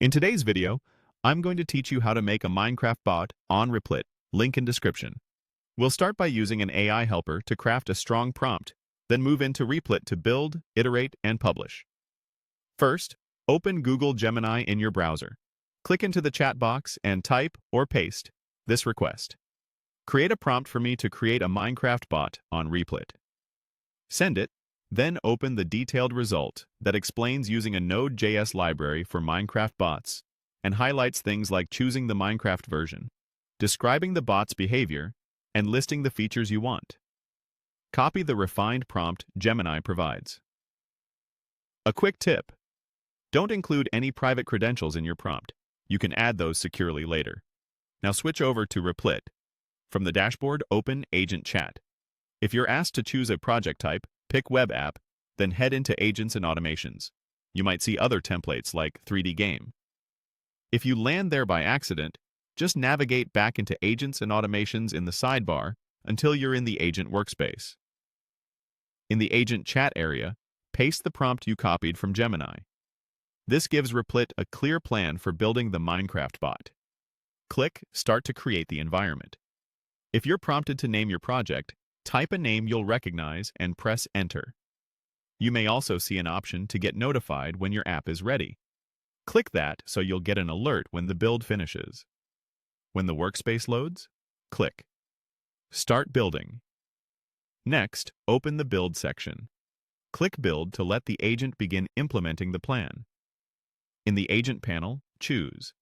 In today's video, I'm going to teach you how to make a Minecraft bot on Replit, link in description. We'll start by using an AI helper to craft a strong prompt, then move into Replit to build, iterate, and publish. First, open Google Gemini in your browser. Click into the chat box and type or paste this request. Create a prompt for me to create a Minecraft bot on Replit. Send it, then open the detailed result that explains using a Node.js library for Minecraft bots and highlights things like choosing the Minecraft version, describing the bot's behavior, and listing the features you want. Copy the refined prompt Gemini provides. A quick tip: don't include any private credentials in your prompt. You can add those securely later. Now switch over to Replit. From the dashboard, open Agent Chat. If you're asked to choose a project type, pick Web App, then head into Agents and Automations. You might see other templates like 3D Game. If you land there by accident, just navigate back into Agents and Automations in the sidebar until you're in the Agent Workspace. In the Agent Chat area, paste the prompt you copied from Gemini. This gives Replit a clear plan for building the Minecraft bot. Click Start to create the environment. If you're prompted to name your project, type a name you'll recognize and press Enter. You may also see an option to get notified when your app is ready. Click that so you'll get an alert when the build finishes. When the workspace loads, click Start Building. Next, open the Build section. Click Build to let the agent begin implementing the plan. In the Agent panel, choose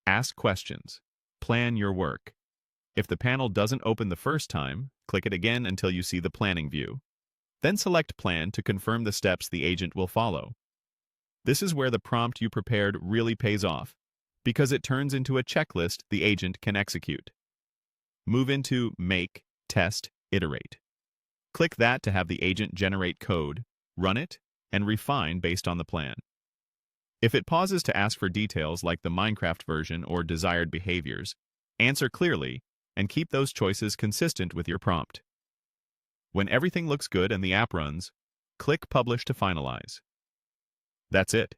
Ask Questions. Plan your work. If the panel doesn't open the first time, click it again until you see the planning view. Then select Plan to confirm the steps the agent will follow. This is where the prompt you prepared really pays off, because it turns into a checklist the agent can execute. Move into Make, Test, Iterate. Click that to have the agent generate code, run it, and refine based on the plan. If it pauses to ask for details like the Minecraft version or desired behaviors, answer clearly and keep those choices consistent with your prompt. When everything looks good and the app runs, click Publish to finalize. That's it.